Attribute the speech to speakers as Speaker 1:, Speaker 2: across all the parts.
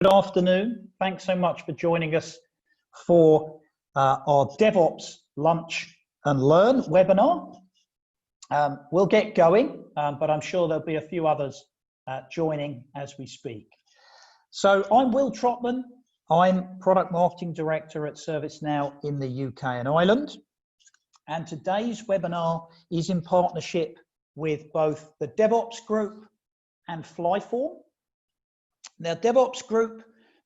Speaker 1: Good afternoon. Thanks so much for joining us for our DevOps Lunch and Learn webinar. We'll get going, but I'm sure there'll be a few others joining as we speak. So I'm Will Trotman. I'm Product Marketing Director at ServiceNow in the UK and Ireland. And today's webinar is in partnership with both the DevOps Group and FlyForm. Now, DevOps Group,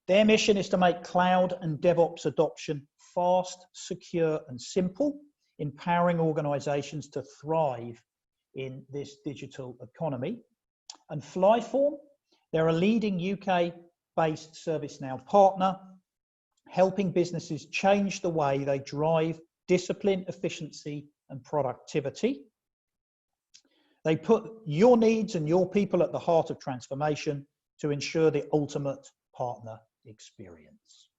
Speaker 1: their mission is to make cloud and DevOps adoption fast, secure, and simple, empowering organizations to thrive in this digital economy. And FlyForm, they're a leading UK-based ServiceNow partner, helping businesses change the way they drive discipline, efficiency, and productivity. They put your needs and your people at the heart of transformation to ensure the ultimate partner experience.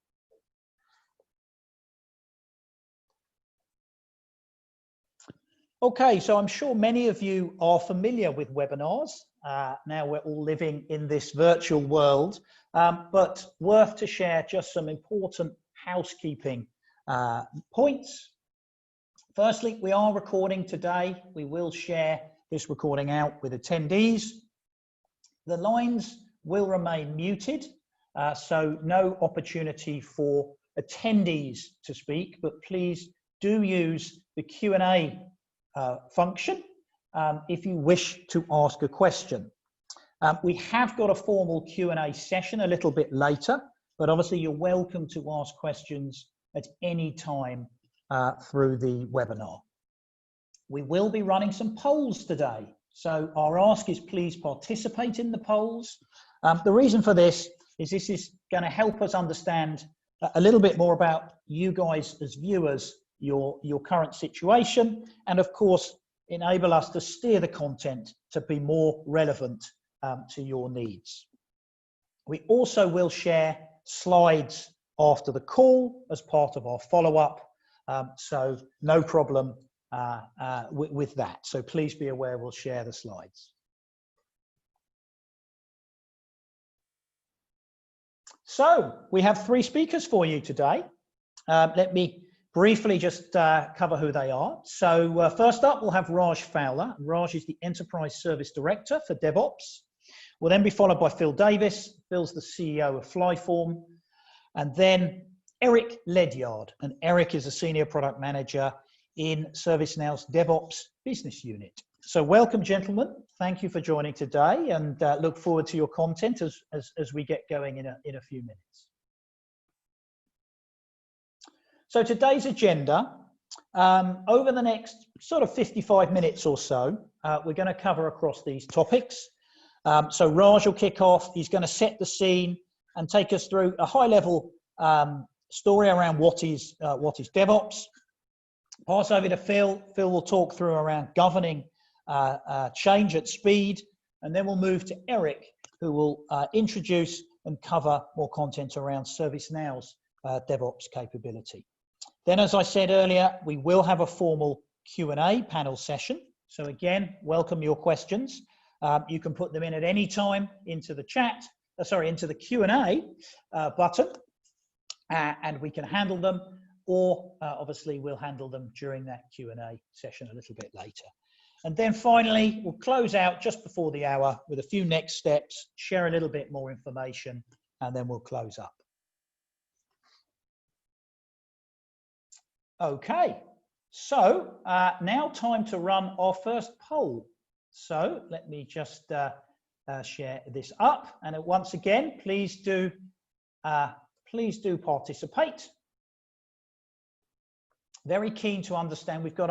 Speaker 1: Okay, so I'm sure many of you are familiar with webinars. Now we're all living in this virtual world, but worth to share just some important housekeeping points. Firstly, we are recording today. We will share this recording out with attendees. The lines will remain muted, so no opportunity for attendees to speak, but please do use the Q&A function if you wish to ask a question. We have got a formal Q&A session a little bit later, but obviously you're welcome to ask questions at any time through the webinar. We will be running some polls today, so our ask is please participate in the polls. The reason for this is going to help us understand a little bit more about you guys as viewers, your current situation, and of course enable us to steer the content to be more relevant to your needs. We also will share slides after the call as part of our follow-up, so no problem with that. So please be aware we'll share the slides. So we have three speakers for you today. Let me briefly just cover who they are. So first up, we'll have Raj Fowler. Raj is the Enterprise Service Director for DevOps. We'll then be followed by Phil Davies. Phil's the CEO of FlyForm. And then Eric Ledyard. And Eric is a Senior Product Manager in ServiceNow's DevOps business unit. So welcome, gentlemen. Thank you for joining today, and look forward to your content as we get going in a few minutes. So today's agenda, over the next sort of 55 minutes or so, we're going to cover across these topics. So Raj will kick off. He's going to set the scene and take us through a high-level story around what is DevOps. Pass over to Phil. Phil will talk through around governing change at speed, and then we'll move to Eric, who will introduce and cover more content around ServiceNow's DevOps capability. Then, as I said earlier, we will have a formal Q&A panel session. So again, welcome your questions. You can put them in at any time into the chat, into the Q&A button, and we can handle them, or obviously we'll handle them during that Q&A session a little bit later. And then finally, we'll close out just before the hour with a few next steps, share a little bit more information, and then we'll close up. Okay, so now time to run our first poll. So let me just share this up. And once again, please do participate. Very keen to understand. We've got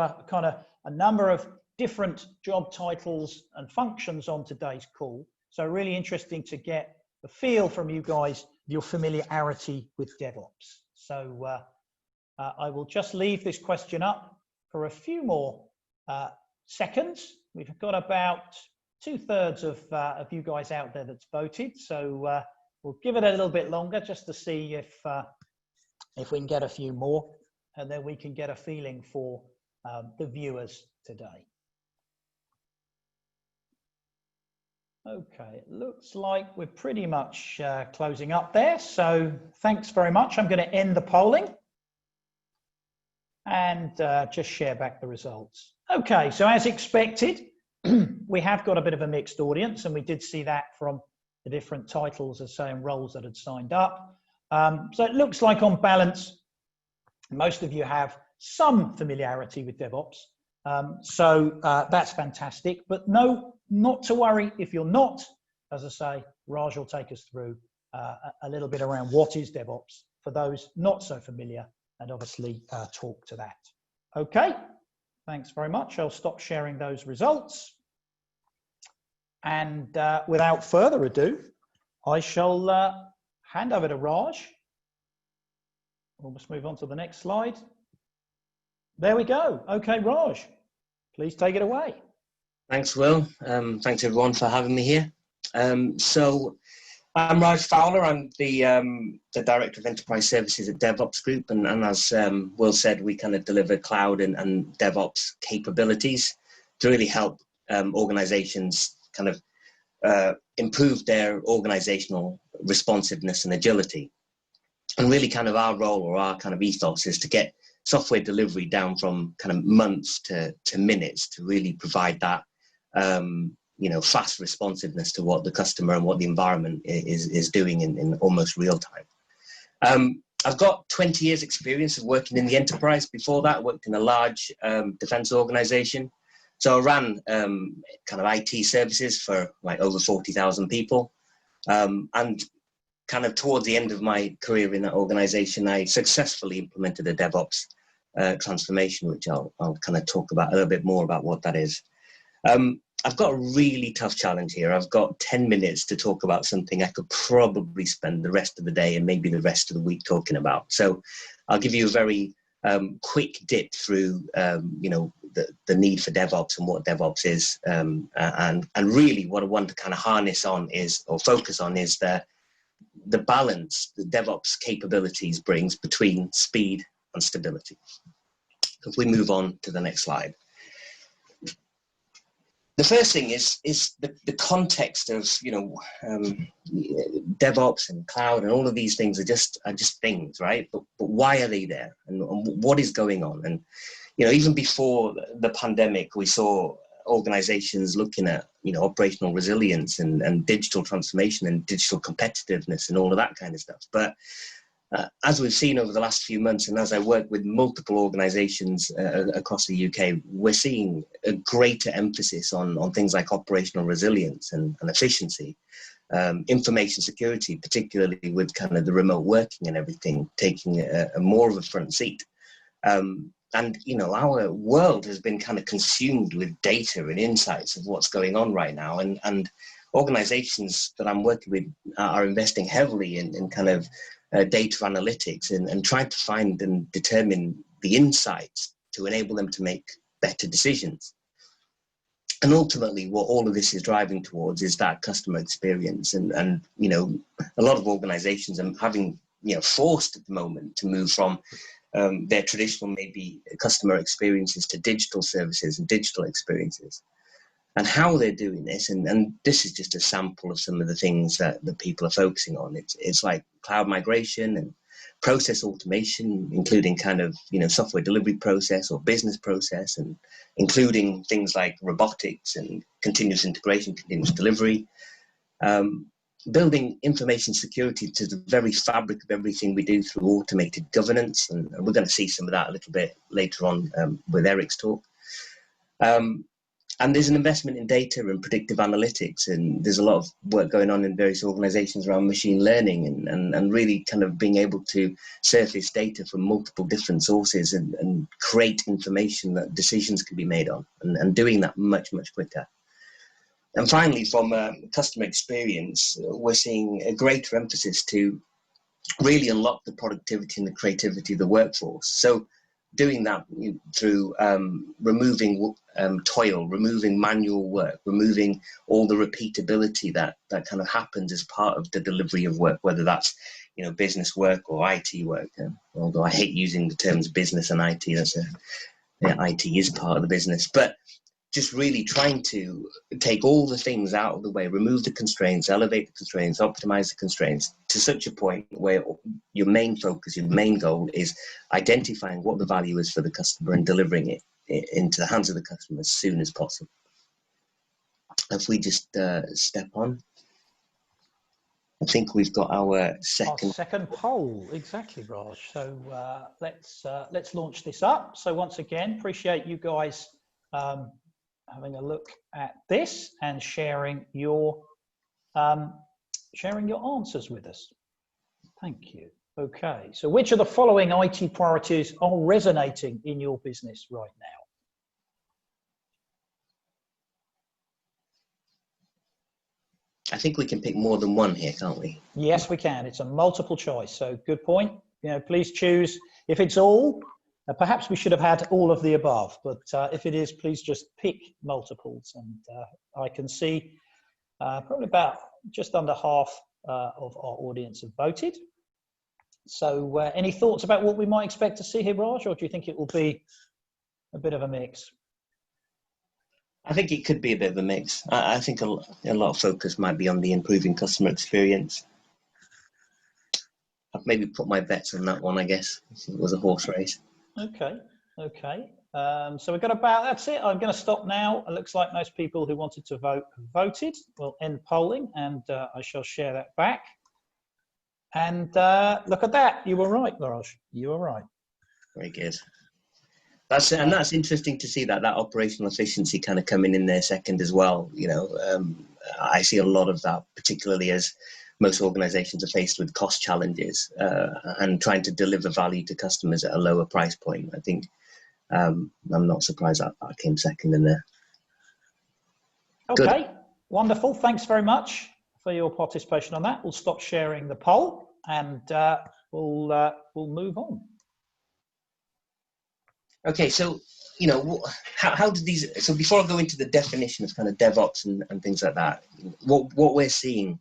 Speaker 1: a number of different job titles and functions on today's call. So really interesting to get a feel from you guys, your familiarity with DevOps. So I will just leave this question up for a few more seconds. We've got about 2/3 of you guys out there that's voted. So we'll give it a little bit longer just to see if we can get a few more, and then we can get a feeling for the viewers today. Okay, it looks like we're pretty much closing up there. So thanks very much. I'm going to end the polling and just share back the results. Okay, so as expected, we have got a bit of a mixed audience, and we did see that from the different titles as saying roles that had signed up. So it looks like on balance, most of you have some familiarity with DevOps. So that's fantastic, but no, not to worry if you're not. As I say, Raj will take us through a little bit around what is DevOps for those not so familiar, and obviously talk to that. Okay, thanks very much. I'll stop sharing those results. And without further ado, I shall hand over to Raj. We'll just move on to the next slide. There we go. Okay, Raj, please take it away.
Speaker 2: Thanks, Will. Thanks everyone for having me here. So I'm Raj Fowler. I'm the Director of Enterprise Services at DevOpsGroup. And as Will said, we kind of deliver cloud and DevOps capabilities to really help organizations kind of improve their organizational responsiveness and agility. And really kind of our role or our kind of ethos is to get software delivery down from kind of months to minutes to really provide that, fast responsiveness to what the customer and what the environment is doing in almost real time. I've got 20 years experience of working in the enterprise. Before that, I worked in a large defense organization. So I ran kind of IT services for like over 40,000 people. And kind of towards the end of my career in that organization, I successfully implemented a DevOps transformation, which I'll kind of talk about a little bit more about what that is. I've got a really tough challenge here. I've got 10 minutes to talk about something I could probably spend the rest of the day and maybe the rest of the week talking about. So I'll give you a very quick dip through, the need for DevOps and what DevOps is. And really what I want to kind of harness on is, or focus on, is the balance that DevOps capabilities brings between speed and stability. If we move on to the next slide. The first thing is the context of DevOps and cloud and all of these things are just things, right? But why are they there, and what is going on? And even before the pandemic, we saw organizations looking at operational resilience and digital transformation and digital competitiveness and all of that kind of stuff. But as we've seen over the last few months, and as I work with multiple organizations across the UK, we're seeing a greater emphasis on things like operational resilience and efficiency, information security, particularly with kind of the remote working and everything, taking a more of a front seat. And our world has been kind of consumed with data and insights of what's going on right now. And organizations that I'm working with are investing heavily in kind of data analytics and trying to find and determine the insights to enable them to make better decisions. And ultimately, what all of this is driving towards is that customer experience. And a lot of organizations are having, forced at the moment to move from their traditional maybe customer experiences to digital services and digital experiences. And how they're doing this, and this is just a sample of some of the things that people are focusing on. It's like cloud migration and process automation, including kind of software delivery process or business process, and including things like robotics and continuous integration, continuous delivery. Building information security to the very fabric of everything we do through automated governance, and we're going to see some of that a little bit later on with Eric's talk. And there's an investment in data and predictive analytics, and there's a lot of work going on in various organizations around machine learning and really kind of being able to surface data from multiple different sources and create information that decisions can be made on, and doing that much, much quicker. And finally, from a customer experience, we're seeing a greater emphasis to really unlock the productivity and the creativity of the workforce. So doing that through removing toil, removing manual work, removing all the repeatability that kind of happens as part of the delivery of work, whether that's business work or IT work. Although I hate using the terms business and IT, IT is part of the business. But just really trying to take all the things out of the way, remove the constraints, elevate the constraints, optimize the constraints to such a point where your main focus, your main goal is identifying what the value is for the customer and delivering it into the hands of the customer as soon as possible. If we just step on, I think we've got our second
Speaker 1: poll. Exactly, Raj. So let's launch this up. So once again, appreciate you guys having a look at this and sharing your answers with us. Thank you. Okay, so which of the following IT priorities are resonating in your business right now?
Speaker 2: I think we can pick more than one here, can't we?
Speaker 1: Yes, we can. It's a multiple choice. So good point. Please choose. If it's all, perhaps we should have had all of the above, but if it is, please just pick multiples. And I can see probably about just under half of our audience have voted. So any thoughts about what we might expect to see here, Raj, or do you think it will be a bit of a mix?
Speaker 2: I think it could be a bit of a mix. I think a lot of focus might be on the improving customer experience. I've maybe put my bets on that one, I guess. It was a horse race.
Speaker 1: Okay. So we've got about, that's it. I'm going to stop now. It looks like most people who wanted to vote have voted. We'll end polling and I shall share that back. And look at that. You were right, Raj. You were right.
Speaker 2: Very good. That's interesting to see that operational efficiency kind of coming in there second as well. I see a lot of that, particularly as most organizations are faced with cost challenges and trying to deliver value to customers at a lower price point. I think I'm not surprised that came second in there.
Speaker 1: Okay,
Speaker 2: good.
Speaker 1: Wonderful. Thanks very much for your participation on that. We'll stop sharing the poll and we'll move on.
Speaker 2: Okay, so, how do these, so before I go into the definition of kind of DevOps and things like that, what we're seeing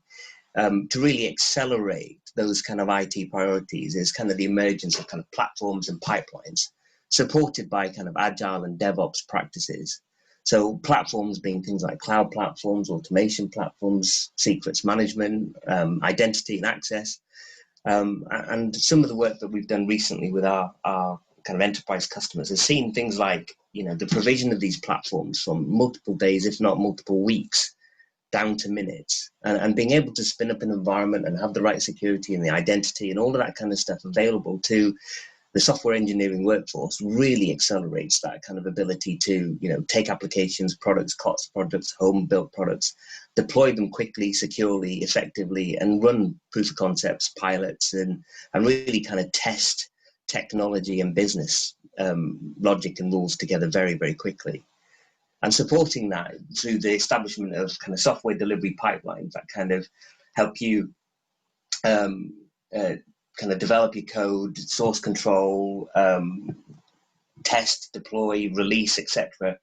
Speaker 2: to really accelerate those kind of IT priorities is kind of the emergence of kind of platforms and pipelines supported by kind of agile and DevOps practices. So platforms being things like cloud platforms, automation platforms, secrets management, identity and access, and some of the work that we've done recently with our kind of enterprise customers has seen things like, the provision of these platforms from multiple days, if not multiple weeks, down to minutes, and being able to spin up an environment and have the right security and the identity and all of that kind of stuff available to the software engineering workforce really accelerates that kind of ability to, take applications, products, COTS products, home-built products, deploy them quickly, securely, effectively, and run proof of concepts, pilots, and really kind of test technology and business logic and rules together very, very quickly. And supporting that through the establishment of kind of software delivery pipelines that kind of help you kind of develop your code, source control, test, deploy, release, etc.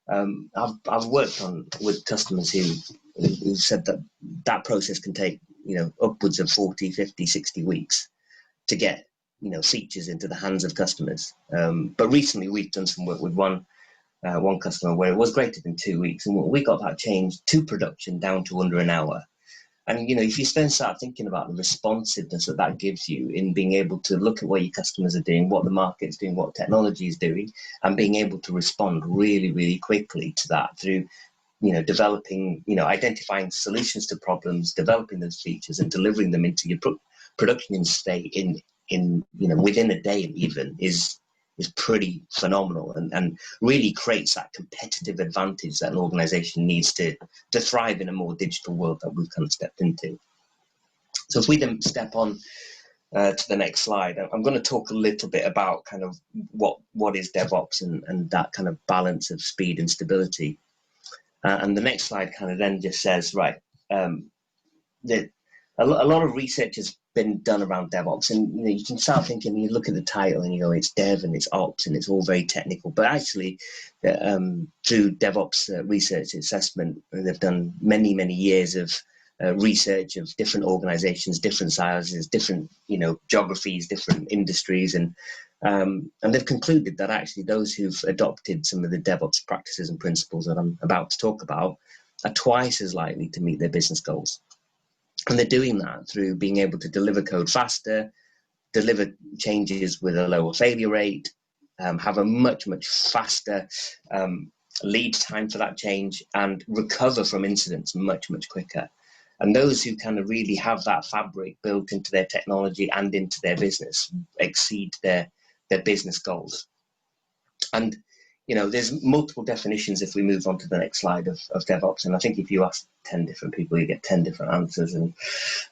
Speaker 2: I've worked with customers who said that process can take, upwards of 40, 50, 60 weeks to get, features into the hands of customers. But recently we've done some work with one customer where it was greater than 2 weeks, and we got that changed to production down to under an hour. And if you then start thinking about the responsiveness that gives you in being able to look at what your customers are doing, what the market's doing, what technology is doing, and being able to respond really, really quickly to that through, developing, identifying solutions to problems, developing those features, and delivering them into your production state in within a day even is pretty phenomenal and really creates that competitive advantage that an organization needs to thrive in a more digital world that we've kind of stepped into. So if we then step on to the next slide, I'm going to talk a little bit about kind of what is DevOps and that kind of balance of speed and stability. And the next slide kind of then just says, right, that a lot of research has been done around DevOps, and you can start thinking, you look at the title and you go, it's Dev and it's Ops and it's all very technical. But actually, through DevOps research assessment, they've done many years of research of different organizations, different sizes, different, geographies, different industries. And they've concluded that actually those who've adopted some of the DevOps practices and principles that I'm about to talk about are twice as likely to meet their business goals. And they're doing that through being able to deliver code faster, deliver changes with a lower failure rate, have a much, much faster lead time for that change, and recover from incidents much, much quicker. And those who kind of really have that fabric built into their technology and into their business exceed their business goals. And there's multiple definitions if we move on to the next slide of DevOps. And I think if you ask 10 different people, you get 10 different answers. And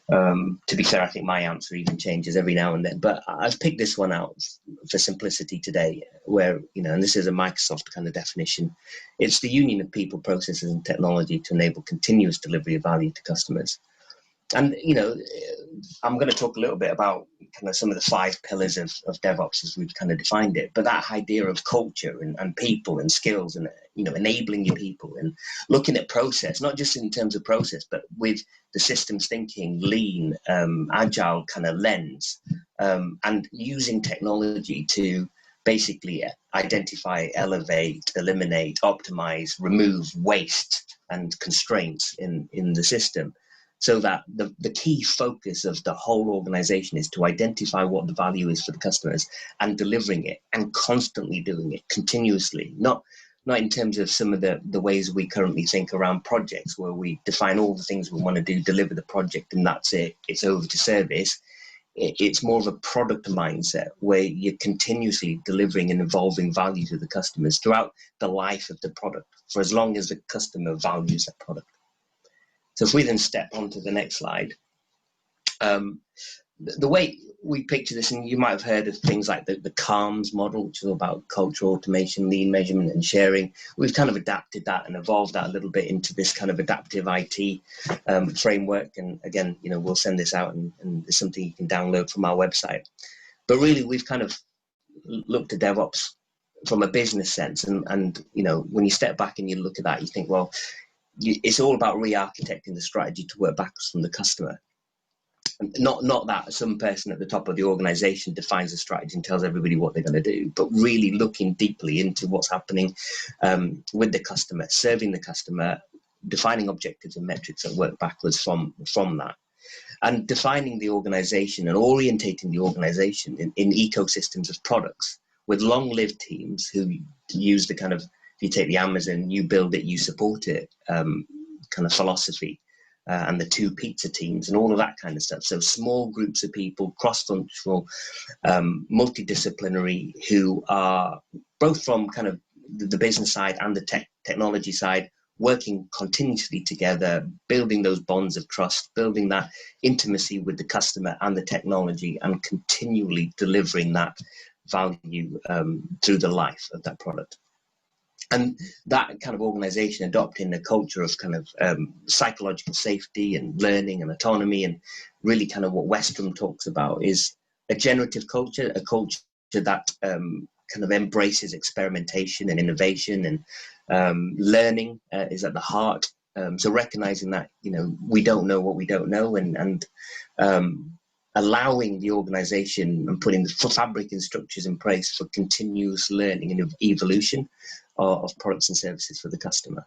Speaker 2: to be fair, I think my answer even changes every now and then. But I've picked this one out for simplicity today, where, and this is a Microsoft kind of definition. It's the union of people, processes, and technology to enable continuous delivery of value to customers. And, I'm going to talk a little bit about kind of some of the 5 pillars of DevOps as we've kind of defined it. But that idea of culture and people and skills and, enabling your people and looking at process, not just in terms of process, but with the systems thinking, lean, agile kind of lens, and using technology to basically identify, elevate, eliminate, optimize, remove waste and constraints in the system. So that the key focus of the whole organization is to identify what the value is for the customers and delivering it and constantly doing it continuously, not in terms of some of the ways we currently think around projects, where we define all the things we want to do, deliver the project, and that's it, it's over to service. It's more of a product mindset where you're continuously delivering and evolving value to the customers throughout the life of the product for as long as the customer values that product. So if we then step on to the next slide, the way we picture this, and you might have heard of things like the CALMS model, which is all about culture, automation, lean measurement, and sharing. We've kind of adapted that and evolved that a little bit into this kind of adaptive IT framework. And again, we'll send this out, and there's something you can download from our website. But really, we've kind of looked at DevOps from a business sense. And when you step back and you look at that, you think, well, it's all about re-architecting the strategy to work backwards from the customer. Not that some person at the top of the organization defines a strategy and tells everybody what they're going to do, but really looking deeply into what's happening with the customer, serving the customer, defining objectives and metrics that work backwards from that, and defining the organization and orientating the organization in ecosystems of products with long-lived teams who use the kind of, if you take the Amazon, you build it, you support it kind of philosophy, and the 2 pizza teams and all of that kind of stuff. So small groups of people, cross-functional, multidisciplinary, who are both from kind of the business side and the technology side, working continuously together, building those bonds of trust, building that intimacy with the customer and the technology, and continually delivering that value through the life of that product. And that kind of organization adopting a culture of kind of psychological safety and learning and autonomy, and really kind of what Westrum talks about is a generative culture, a culture that kind of embraces experimentation and innovation, and learning is at the heart. So recognizing that, we don't know what we don't know, and allowing the organization and putting the fabric and structures in place for continuous learning and evolution of products and services for the customer.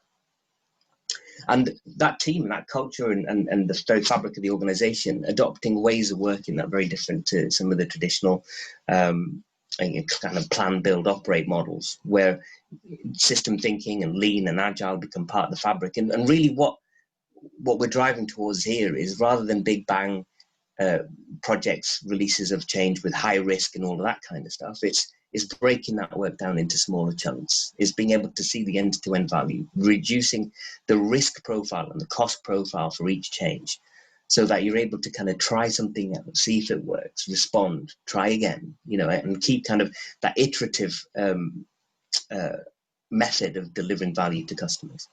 Speaker 2: And that team, that culture, and the very fabric of the organization, adopting ways of working that are very different to some of the traditional kind of plan, build, operate models, where system thinking and lean and agile become part of the fabric. And really what we're driving towards here is, rather than big bang projects, releases of change with high risk and all of that kind of stuff, it's breaking that work down into smaller chunks, is being able to see the end-to-end value, reducing the risk profile and the cost profile for each change, so that you're able to kind of try something out, see if it works, respond, try again, and keep kind of that iterative method of delivering value to customers.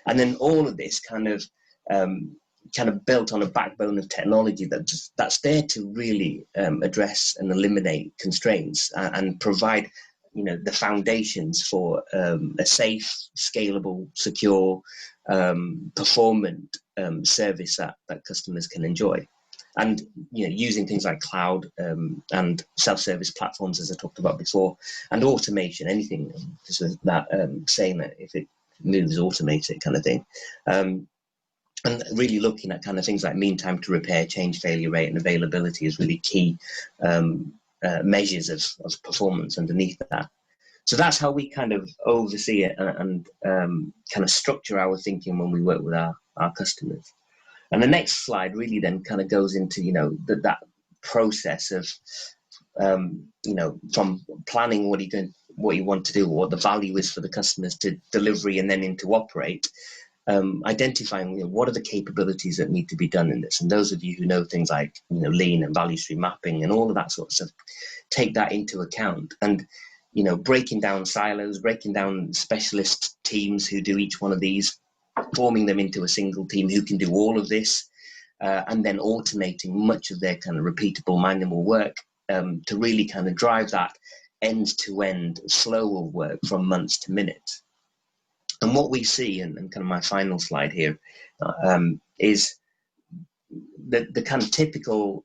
Speaker 2: And then all of this kind of built on a backbone of technology that's there to really address and eliminate constraints and provide, the foundations for a safe, scalable, secure, performant service that customers can enjoy. And using things like cloud and self-service platforms, as I talked about before, and automation, anything that saying that if it moves, automate it kind of thing. And really looking at kind of things like mean time to repair, change failure rate, and availability is really key measures of performance underneath that. So that's how we kind of oversee it and kind of structure our thinking when we work with our customers. And the next slide really then kind of goes into, that process of, from planning what you want to do, or what the value is for the customers, to delivery and then into operate. Identifying what are the capabilities that need to be done in this, and those of you who know things like lean and value stream mapping and all of that sort of stuff, take that into account, and breaking down silos, breaking down specialist teams who do each one of these, forming them into a single team who can do all of this, and then automating much of their kind of repeatable manual work to really kind of drive that end-to-end flow of work from months to minutes. And what we see, and kind of my final slide here, is the kind of typical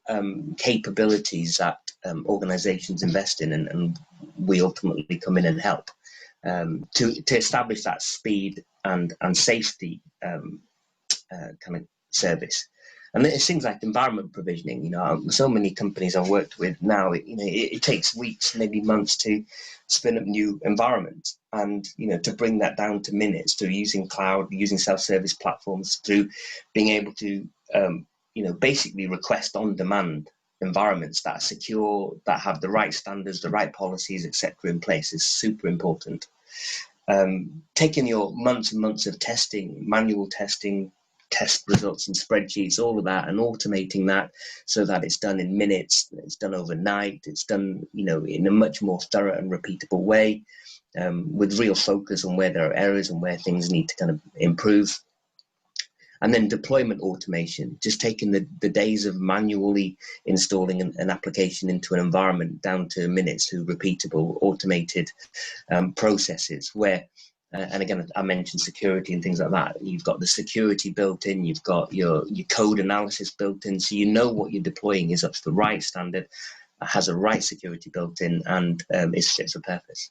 Speaker 2: capabilities that organizations invest in, and we ultimately come in and help to establish that speed and safety kind of service. And it's things like environment provisioning. So many companies I've worked with now, it takes weeks, maybe months to spin up new environments, and to bring that down to minutes, through using cloud, using self-service platforms, through being able to basically request on demand environments that are secure, that have the right standards, the right policies, etc. in place is super important. Taking your months and months of testing, manual testing, test results and spreadsheets, all of that, and automating that so that it's done in minutes, it's done overnight, it's done in a much more thorough and repeatable way, with real focus on where there are errors and where things need to kind of improve. And then deployment automation, just taking the days of manually installing an application into an environment down to minutes through repeatable automated processes where, and again, I mentioned security and things like that. You've got the security built in, you've got your code analysis built in, so what you're deploying is up to the right standard, has a right security built in, and is fit for purpose.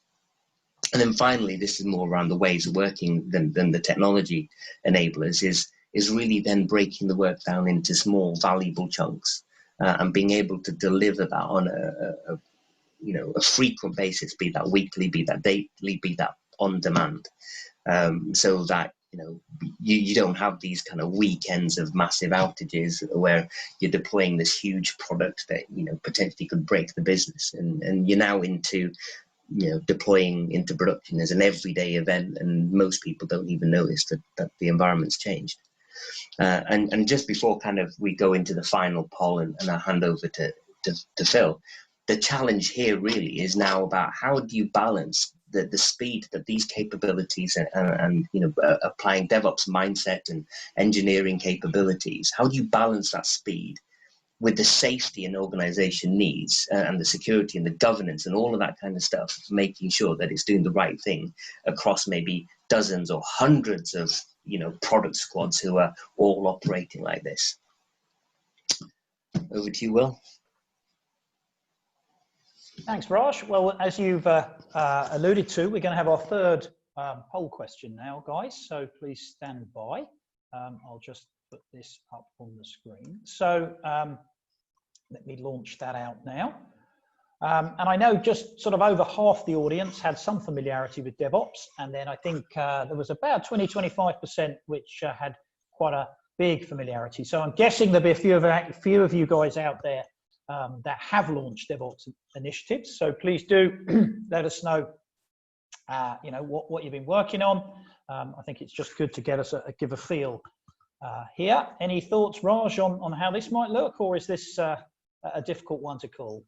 Speaker 2: And then finally, this is more around the ways of working than the technology enablers, is really then breaking the work down into small, valuable chunks, and being able to deliver that on a frequent basis, be that weekly, be that daily, be that on demand, so that you don't have these kind of weekends of massive outages where you're deploying this huge product that potentially could break the business, and you're now into deploying into production as an everyday event, and most people don't even notice that the environment's changed. And just before kind of we go into the final poll and I hand over to Phil, the challenge here really is now about how do you balance the speed that these capabilities and applying DevOps mindset and engineering capabilities, how do you balance that speed with the safety an organization needs, and the security and the governance and all of that kind of stuff, making sure that it's doing the right thing across maybe dozens or hundreds of product squads who are all operating like this. Over to you, Will.
Speaker 1: Thanks, Raj. Well, as you've alluded to, we're going to have our third poll question now, guys. So please stand by. I'll just put this up on the screen. So let me launch that out now. And I know just sort of over half the audience had some familiarity with DevOps. And then I think there was about 20–25% which had quite a big familiarity. So I'm guessing there'll be a few of you guys out there that have launched DevOps initiatives. So please do let us know, what you've been working on. I think it's just good to get us give a feel here. Any thoughts, Raj, on how this might look, or is this a difficult one to call?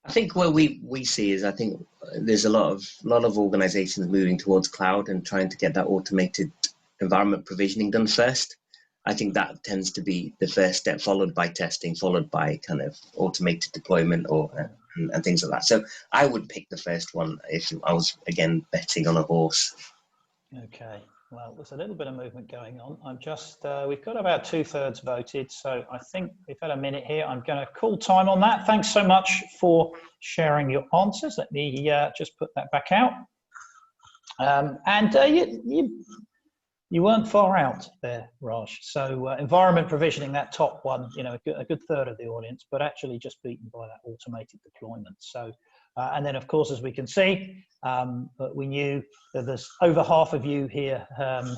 Speaker 2: I think what we see is, I think there's a lot of organizations moving towards cloud and trying to get that automated environment provisioning done first. I think that tends to be the first step, followed by testing, followed by kind of automated deployment and things like that. So I would pick the first one if I was, again, betting on a horse.
Speaker 1: Okay, well, there's a little bit of movement going on. I'm just, we've got about 2/3 voted, so I think we've had a minute here. I'm going to call time on that. Thanks so much for sharing your answers. Let me just put that back out. You weren't far out there, Raj. So environment provisioning, that top one, you know, a good third of the audience, but actually just beaten by that automated deployment. So, and then of course, as we can see, but we knew that there's over half of you here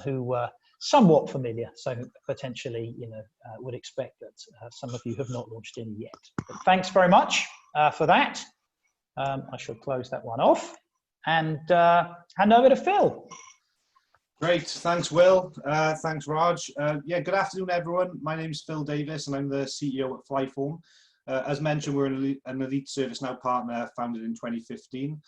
Speaker 1: who were somewhat familiar. So potentially, you know, would expect that some of you have not launched any yet. But thanks very much for that. I shall close that one off and hand over to Phil.
Speaker 3: Great, thanks Will, thanks Raj. Yeah, good afternoon everyone. My name is Phil Davies and I'm the CEO at FlyForm. As mentioned, we're an elite ServiceNow partner founded in 2015.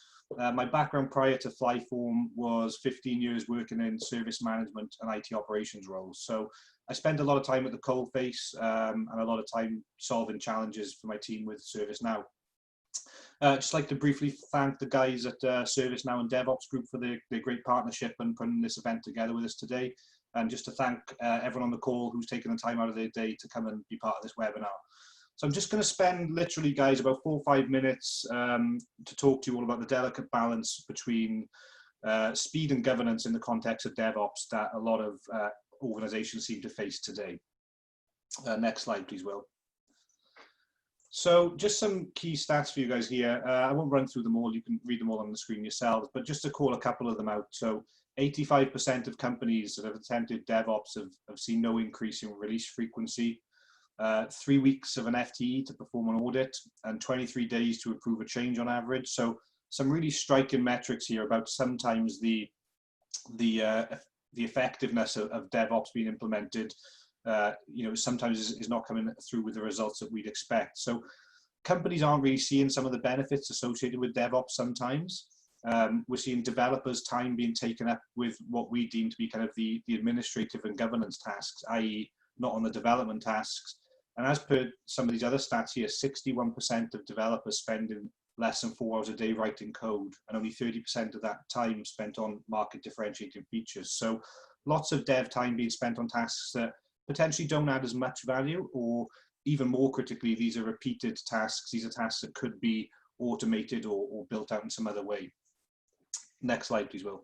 Speaker 3: My background prior to FlyForm was 15 years working in service management and IT operations roles. So I spent a lot of time at the coalface and a lot of time solving challenges for my team with ServiceNow. Just like to briefly thank the guys at ServiceNow and DevOpsGroup for their great partnership and putting this event together with us today. And just to thank everyone on the call who's taken the time out of their day to come and be part of this webinar. So I'm just going to spend literally, guys, about 4 or 5 minutes to talk to you all about the delicate balance between speed and governance in the context of DevOps that a lot of organizations seem to face today. Next slide, please, Will. So just some key stats for you guys here. I won't run through them all. You can read them all on the screen yourselves, but just to call a couple of them out. So 85% of companies that have attempted DevOps have seen no increase in release frequency, 3 weeks of an FTE to perform an audit, and 23 days to approve a change on average. So some really striking metrics here about sometimes the effectiveness of DevOps being implemented. You know, sometimes is not coming through with the results that we'd expect. So companies aren't really seeing some of the benefits associated with DevOps sometimes. We're seeing developers' time being taken up with what we deem to be kind of the administrative and governance tasks, i.e. not on the development tasks. And as per some of these other stats here, 61% of developers spending less than 4 hours a day writing code, and only 30% of that time spent on market differentiating features. So lots of dev time being spent on tasks that potentially don't add as much value, or even more critically, these are repeated tasks. These are tasks that could be automated or built out in some other way. Next slide, please, Will.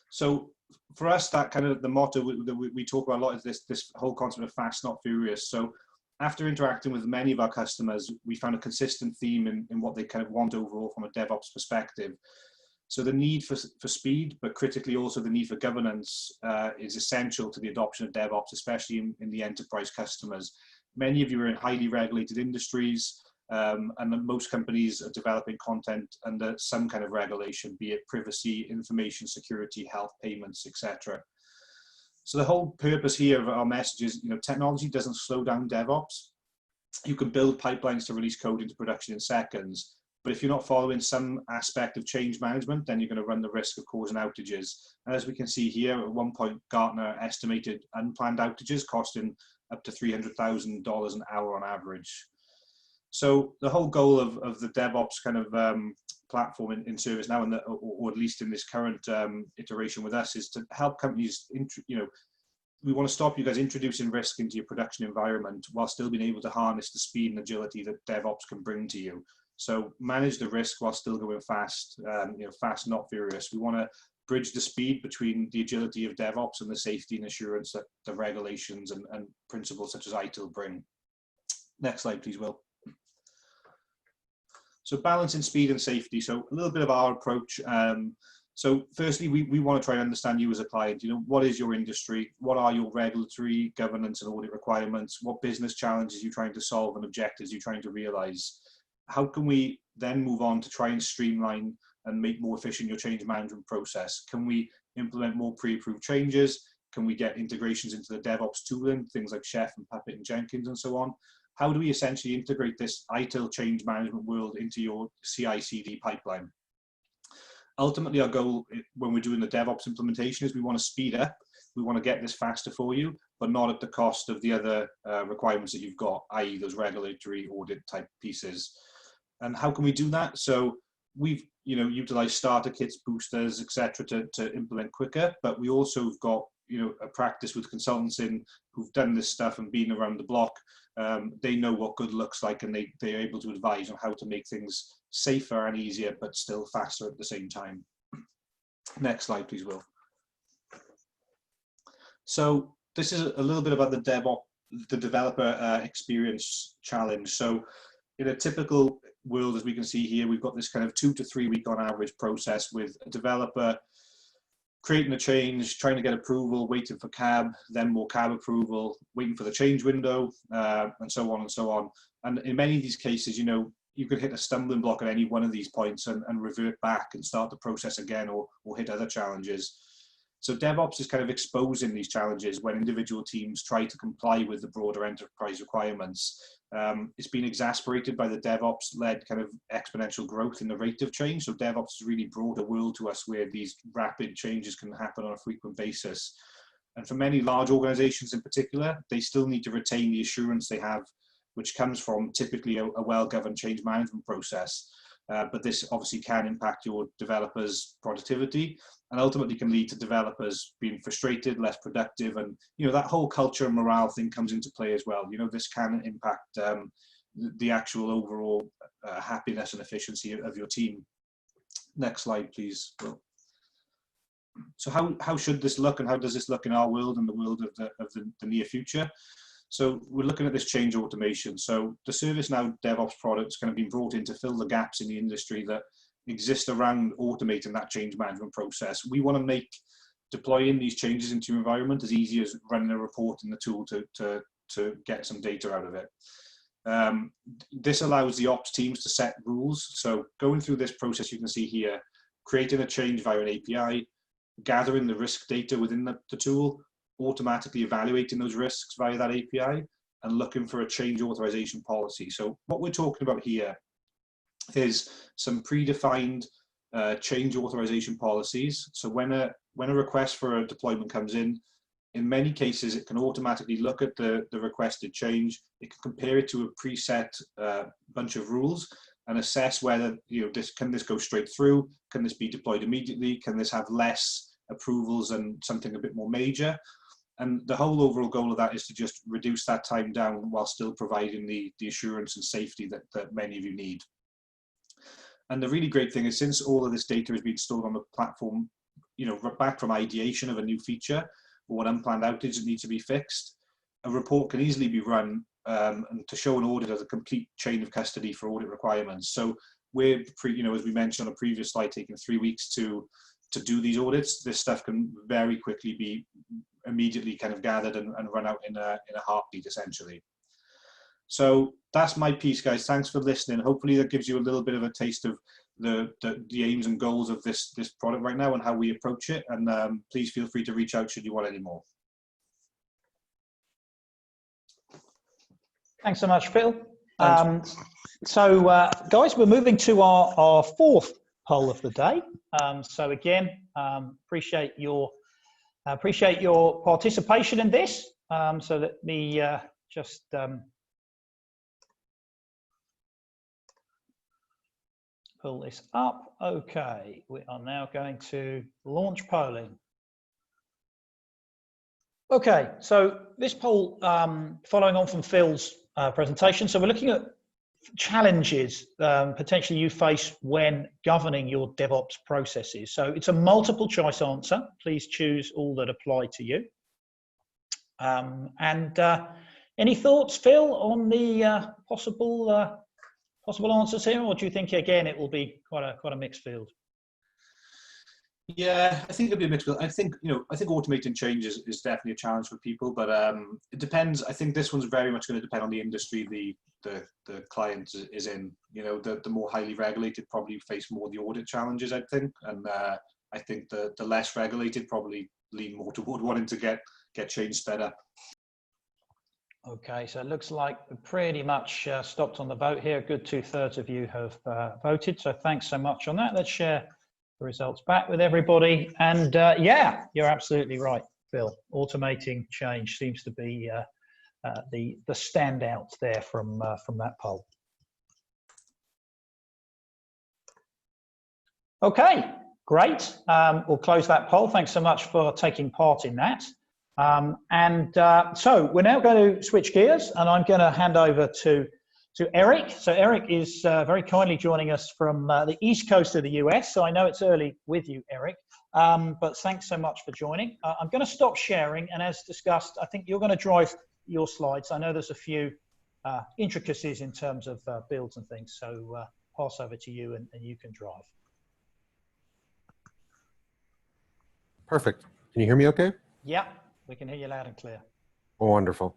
Speaker 3: So for us, that kind of the motto that we talk about a lot is this whole concept of fast, not furious. So after interacting with many of our customers, we found a consistent theme in what they kind of want overall from a DevOps perspective. So the need for speed, but critically also the need for governance is essential to the adoption of DevOps, especially in the enterprise customers. Many of you are in highly regulated industries, and most companies are developing content under some kind of regulation, be it privacy, information security, health, payments, etc. So the whole purpose here of our message is, you know, technology doesn't slow down DevOps. You can build pipelines to release code into production in seconds. But if you're not following some aspect of change management, then you're going to run the risk of causing outages. And as we can see here, at one point, Gartner estimated unplanned outages costing up to $300,000 an hour on average. So the whole goal of the DevOps kind of platform in ServiceNow, and or at least in this current iteration with us, is to help companies, you know, we want to stop you guys introducing risk into your production environment while still being able to harness the speed and agility that DevOps can bring to you. So manage the risk while still going fast, you know, fast, not furious. We want to bridge the speed between the agility of DevOps and the safety and assurance that the regulations and principles such as ITIL bring. Next slide, please, Will. So balancing speed and safety. So a little bit of our approach. So firstly, we want to try and understand you as a client. You know, what is your industry? What are your regulatory, governance and audit requirements? What business challenges are you trying to solve and objectives you're trying to realize? How can we then move on to try and streamline and make more efficient your change management process? Can we implement more pre-approved changes? Can we get integrations into the DevOps tooling, things like Chef and Puppet and Jenkins and so on? How do we essentially integrate this ITIL change management world into your CI/CD pipeline? Ultimately, our goal when we're doing the DevOps implementation is we want to speed up. We want to get this faster for you, but not at the cost of the other requirements that you've got, i.e. those regulatory audit type pieces. And how can we do that? So we've utilized starter kits, boosters, etc. to implement quicker, but we also have got a practice with consultants who've done this stuff and been around the block. They know what good looks like, and they're able to advise on how to make things safer and easier, but still faster at the same time. Next slide, please, Will. So this is a little bit about the developer experience challenge. So in a typical world, as we can see here, we've got this kind of 2 to 3 week on average process with a developer creating a change, trying to get approval, waiting for CAB, then more CAB approval, waiting for the change window, and so on and so on. And in many of these cases, you could hit a stumbling block at any one of these points and revert back and start the process again, or hit other challenges. So DevOps is kind of exposing these challenges when individual teams try to comply with the broader enterprise requirements. It's been exasperated by the DevOps-led kind of exponential growth in the rate of change. So DevOps has really brought a world to us where these rapid changes can happen on a frequent basis. And for many large organizations in particular, they still need to retain the assurance they have, which comes from typically a well-governed change management process. But this obviously can impact your developers' productivity, and ultimately can lead to developers being frustrated, less productive, and that whole culture and morale thing comes into play as well. This can impact the actual overall happiness and efficiency of your team. Next slide, please. So how should this look, and how does this look in our world and the world of the near future? So we're looking at this change automation. So the ServiceNow DevOps product is kind of been brought in to fill the gaps in the industry that exist around automating that change management process. We want to make deploying these changes into your environment as easy as running a report in the tool to get some data out of it. This allows the ops teams to set rules. So going through this process, you can see here, creating a change via an API, gathering the risk data within the tool, automatically evaluating those risks via that API, and looking for a change authorization policy. So what we're talking about here is some predefined change authorization policies. So when a request for a deployment comes in many cases, it can automatically look at the requested change. It can compare it to a preset bunch of rules and assess whether can this go straight through? Can this be deployed immediately? Can this have less approvals and something a bit more major? And the whole overall goal of that is to just reduce that time down while still providing the assurance and safety that many of you need. And the really great thing is, since all of this data has been stored on the platform, back from ideation of a new feature or an unplanned outage that needs to be fixed, a report can easily be run and to show an audit as a complete chain of custody for audit requirements. So we're, as we mentioned on a previous slide, taking 3 weeks to do these audits. This stuff can very quickly be immediately kind of gathered and run out in a heartbeat, essentially. So that's my piece, guys. Thanks for listening. Hopefully that gives you a little bit of a taste of the aims and goals of this product right now and how we approach it. And please feel free to reach out should you want any more.
Speaker 1: Thanks so much, Phil. So guys, we're moving to our fourth poll of the day. So again, appreciate your participation in this. So let me just pull this up. Okay, we are now going to launch polling. Okay, so this poll, following on from Phil's presentation, so we're looking at challenges potentially you face when governing your DevOps processes. So it's a multiple choice answer. Please choose all that apply to you. Any thoughts, Phil, on the possible answers here, or do you think again it will be quite a mixed field?
Speaker 3: Yeah, I think it'll be a mixed field. I think automating change is definitely a challenge for people, but it depends. I think this one's very much going to depend on the industry the client is in. The more highly regulated probably face more of the audit challenges, I think, and I think the less regulated probably lean more toward wanting to get change sped up.
Speaker 1: Okay, so it looks like we pretty much stopped on the vote here. A good 2/3 of you have voted, so thanks so much on that. Let's share the results back with everybody. And yeah, you're absolutely right, Phil. Automating change seems to be the standout there from that poll. Okay, great. We'll close that poll. Thanks so much for taking part in that. So we're now going to switch gears, and I'm going to hand over to Eric. So Eric is very kindly joining us from the East Coast of the US. So I know it's early with you, Eric, but thanks so much for joining. I'm going to stop sharing, and as discussed, I think you're going to drive your slides. I know there's a few intricacies in terms of builds and things, so pass over to you and you can drive.
Speaker 4: Perfect. Can you hear me okay?
Speaker 1: Yeah, we can hear you loud and clear.
Speaker 4: Oh, wonderful.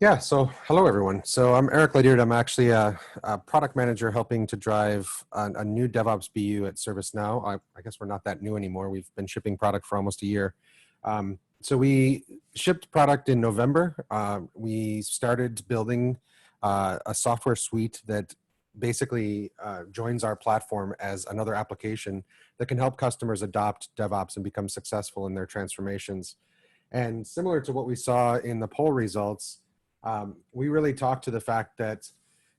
Speaker 4: Yeah, so hello everyone. So I'm Eric Ladeard. I'm actually a product manager helping to drive a new DevOps BU at ServiceNow. I guess we're not that new anymore. We've been shipping product for almost a year. So we shipped product in November. We started building a software suite that basically joins our platform as another application that can help customers adopt DevOps and become successful in their transformations. And similar to what we saw in the poll results, we really talked to the fact that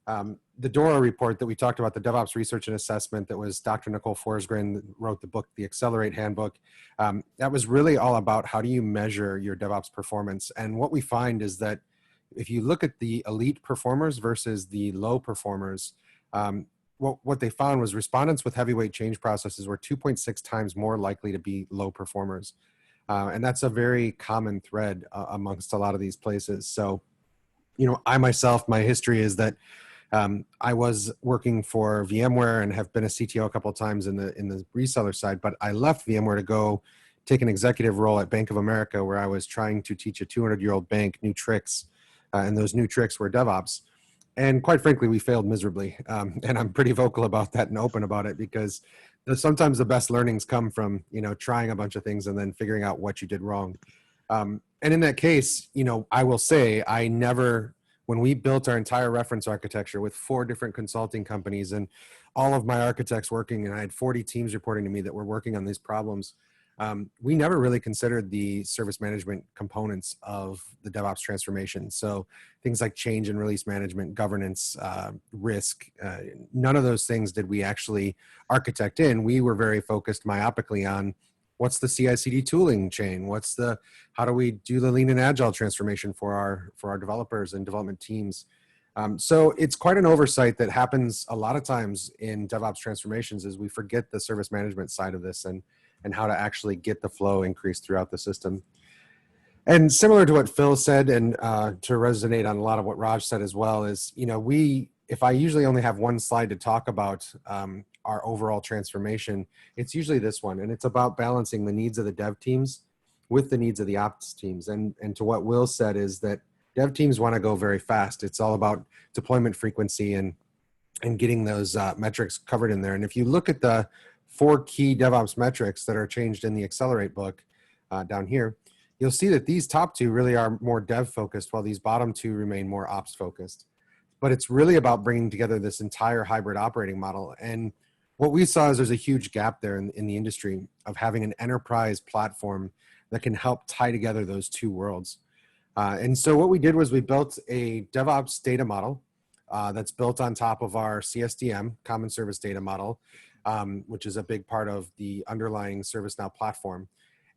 Speaker 4: the DORA report that we talked about, the DevOps Research and Assessment, that was Dr. Nicole Forsgren that wrote the book, the Accelerate Handbook, that was really all about how do you measure your DevOps performance. And what we find is that if you look at the elite performers versus the low performers, what they found was respondents with heavyweight change processes were 2.6 times more likely to be low performers. And that's a very common thread amongst a lot of these places. So, you know, I myself, my history is that I was working for VMware and have been a CTO a couple of times in the reseller side, but I left VMware to go take an executive role at Bank of America, where I was trying to teach a 200-year-old bank new tricks. And those new tricks were DevOps. And quite frankly, we failed miserably. And I'm pretty vocal about that and open about it, because sometimes the best learnings come from, you know, trying a bunch of things and then figuring out what you did wrong. And in that case, you know, I will say when we built our entire reference architecture with 4 different consulting companies and all of my architects working, and I had 40 teams reporting to me that were working on these problems, we never really considered the service management components of the DevOps transformation. So things like change and release management, governance, risk, none of those things did we actually architect in. We were very focused myopically on what's the CI/CD tooling chain, how do we do the lean and agile transformation for our developers and development teams. So it's quite an oversight that happens a lot of times in DevOps transformations, is we forget the service management side of this and how to actually get the flow increased throughout the system. And similar to what Phil said, and to resonate on a lot of what Raj said as well, is, you know, if I usually only have one slide to talk about our overall transformation, it's usually this one. And it's about balancing the needs of the dev teams with the needs of the ops teams. And to what Will said is that dev teams want to go very fast. It's all about deployment frequency and getting those metrics covered in there. And if you look at the 4 key DevOps metrics that are changed in the Accelerate book down here, you'll see that these top 2 really are more dev focused, while these bottom 2 remain more ops focused. But it's really about bringing together this entire hybrid operating model. And what we saw is there's a huge gap there in the industry of having an enterprise platform that can help tie together those 2 worlds. And so what we did was we built a DevOps data model that's built on top of our CSDM, Common Service Data Model, which is a big part of the underlying ServiceNow platform.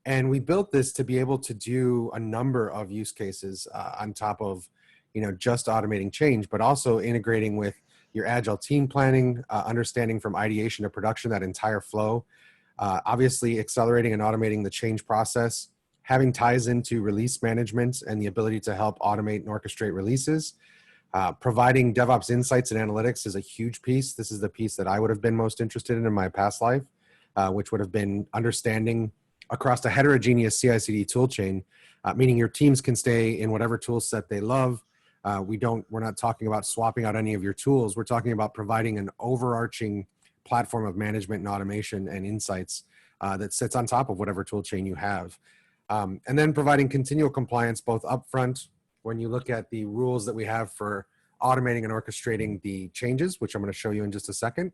Speaker 4: And we built this to be able to do a number of use cases on top of, you know, just automating change, but also integrating with your agile team planning, understanding from ideation to production, that entire flow, obviously accelerating and automating the change process, having ties into release management and the ability to help automate and orchestrate releases. Providing DevOps insights and analytics is a huge piece. This is the piece that I would have been most interested in my past life, which would have been understanding across a heterogeneous CI/CD tool chain, meaning your teams can stay in whatever tool set they love. We're not talking about swapping out any of your tools. We're talking about providing an overarching platform of management and automation and insights that sits on top of whatever tool chain you have. And then providing continual compliance both upfront, when you look at the rules that we have for automating and orchestrating the changes, which I'm going to show you in just a second.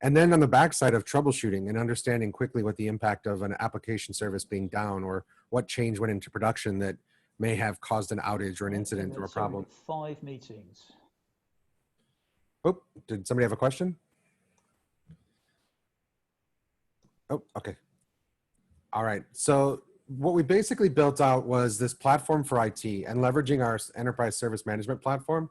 Speaker 4: And then on the backside of troubleshooting and understanding quickly what the impact of an application service being down, or what change went into production that may have caused an outage or an incident or a problem.
Speaker 1: 5 meetings.
Speaker 4: Oh, did somebody have a question? Oh, okay. All right. So what we basically built out was this platform for IT, and leveraging our enterprise service management platform.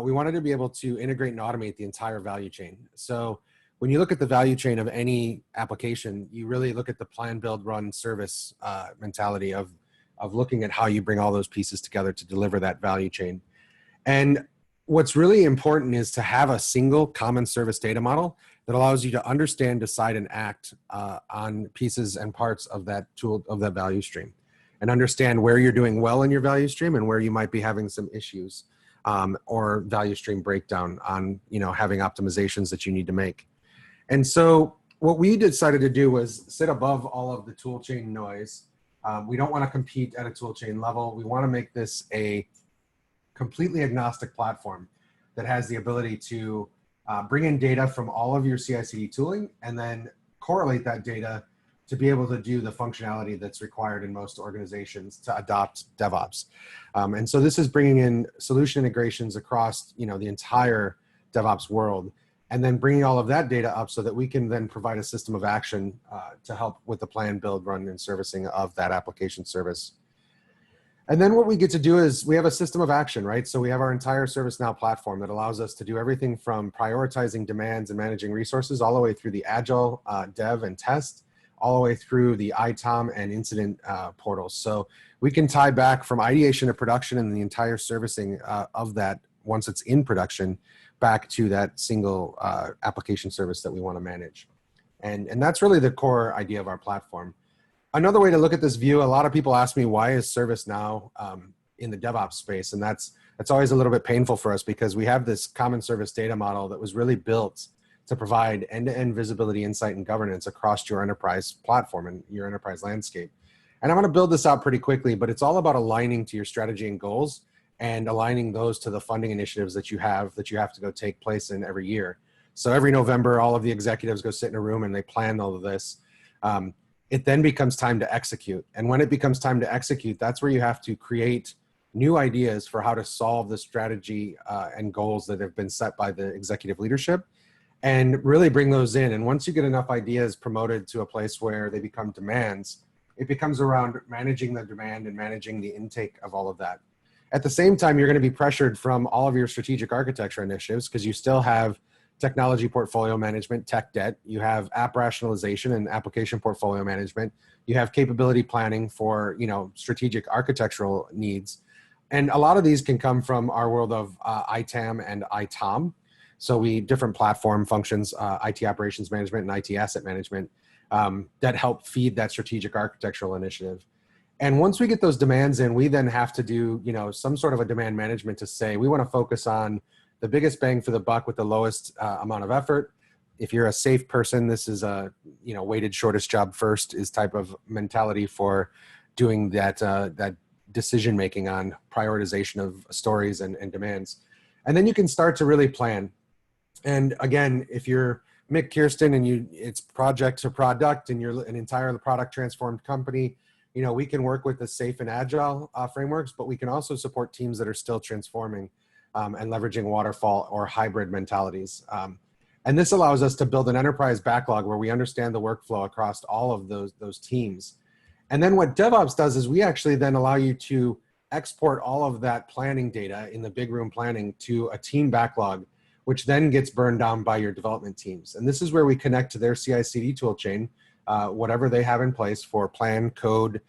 Speaker 4: We wanted to be able to integrate and automate the entire value chain. So when you look at the value chain of any application, you really look at the plan, build, run, service mentality of looking at how you bring all those pieces together to deliver that value chain. And what's really important is to have a single common service data model that allows you to understand, decide, and act on pieces and parts of that tool, of that value stream, and understand where you're doing well in your value stream and where you might be having some issues or value stream breakdown on, having optimizations that you need to make. And so what we decided to do was sit above all of the tool chain noise. We don't want to compete at a tool chain level. We want to make this a completely agnostic platform that has the ability to bring in data from all of your CI/CD tooling and then correlate that data to be able to do the functionality that's required in most organizations to adopt DevOps. And so this is bringing in solution integrations across, the entire DevOps world, and then bringing all of that data up so that we can then provide a system of action to help with the plan, build, run, and servicing of that application service. And then what we get to do is we have a system of action, right? So we have our entire ServiceNow platform that allows us to do everything from prioritizing demands and managing resources all the way through the agile dev and test, all the way through the ITOM and incident portals. So we can tie back from ideation to production and the entire servicing of that once it's in production back to that single application service that we want to manage. And that's really the core idea of our platform. Another way to look at this view, a lot of people ask me, why is ServiceNow in the DevOps space? And that's always a little bit painful for us because we have this common service data model that was really built to provide end-to-end visibility, insight, and governance across your enterprise platform and your enterprise landscape. And I'm going to build this out pretty quickly, but it's all about aligning to your strategy and goals and aligning those to the funding initiatives that you have to go take place in every year. So every November, all of the executives go sit in a room and they plan all of this. It then becomes time to execute. And when it becomes time to execute, that's where you have to create new ideas for how to solve the strategy and goals that have been set by the executive leadership and really bring those in. And once you get enough ideas promoted to a place where they become demands, it becomes around managing the demand and managing the intake of all of that. At the same time, you're going to be pressured from all of your strategic architecture initiatives because you still have technology portfolio management, tech debt. You have app rationalization and application portfolio management. You have capability planning for, strategic architectural needs. And a lot of these can come from our world of ITAM and ITOM. So different platform functions, IT operations management and IT asset management that help feed that strategic architectural initiative. And once we get those demands in, we then have to do, some sort of a demand management to say, we want to focus on the biggest bang for the buck with the lowest amount of effort. If you're a safe person, this is a, weighted shortest job first is type of mentality for doing that decision-making on prioritization of stories and demands. And then you can start to really plan. And again, if you're Mick Kirsten and it's project to product and you're an entire product transformed company, we can work with the safe and agile frameworks, but we can also support teams that are still transforming and leveraging waterfall or hybrid mentalities. And this allows us to build an enterprise backlog where we understand the workflow across all of those teams. And then what DevOps does is we actually then allow you to export all of that planning data in the big room planning to a team backlog, which then gets burned down by your development teams. And this is where we connect to their CI/CD tool chain, whatever they have in place for plan, code,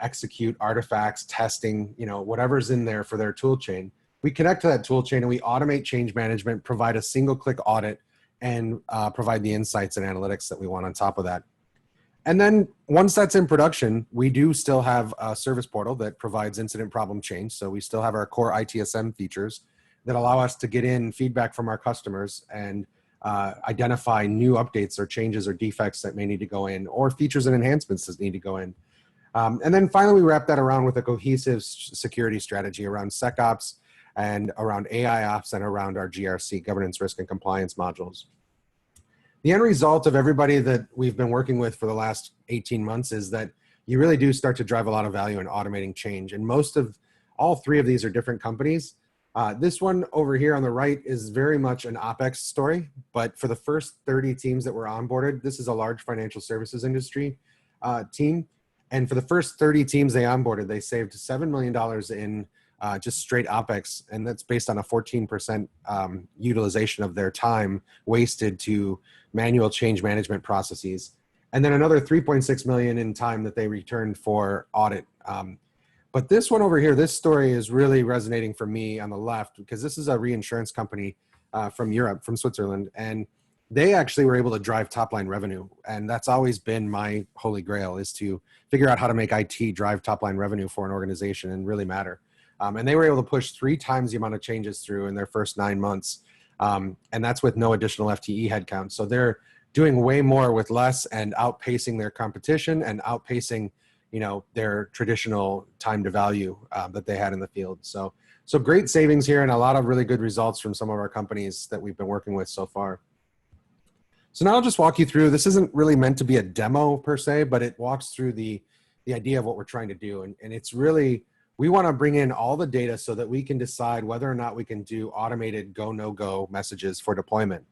Speaker 4: execute, artifacts, testing, whatever's in there for their tool chain. We connect to that tool chain and we automate change management, provide a single click audit, and provide the insights and analytics that we want on top of that. And then once that's in production, we do still have a service portal that provides incident problem change. So we still have our core ITSM features that allow us to get in feedback from our customers and identify new updates or changes or defects that may need to go in, or features and enhancements that need to go in. And then finally, we wrap that around with a cohesive security strategy around SecOps and around AI ops and around our GRC, governance, risk, and compliance modules. The end result of everybody that we've been working with for the last 18 months is that you really do start to drive a lot of value in automating change. And all three of these are different companies, This one over here on the right is very much an OpEx story, but for the first 30 teams that were onboarded, this is a large financial services industry team. And for the first 30 teams they onboarded, they saved $7 million in just straight OpEx. And that's based on a 14% utilization of their time wasted to manual change management processes. And then another 3.6 million in time that they returned for audit. But this one over here, this story is really resonating for me on the left, because this is a reinsurance company from Europe, from Switzerland. And they actually were able to drive top line revenue. And that's always been my holy grail, is to figure out how to make IT drive top line revenue for an organization and really matter. And they were able to push 3 times the amount of changes through in their first 9 months. And that's with no additional FTE headcount. So they're doing way more with less and outpacing their competition and outpacing, you know, their traditional time to value that they had in the field. So great savings here and a lot of really good results from some of our companies that we've been working with so far. So now I'll just walk you through, this isn't really meant to be a demo per se, but it walks through the idea of what we're trying to do. And it's really, we want to bring in all the data so that we can decide whether or not we can do automated go, no go messages for deployment.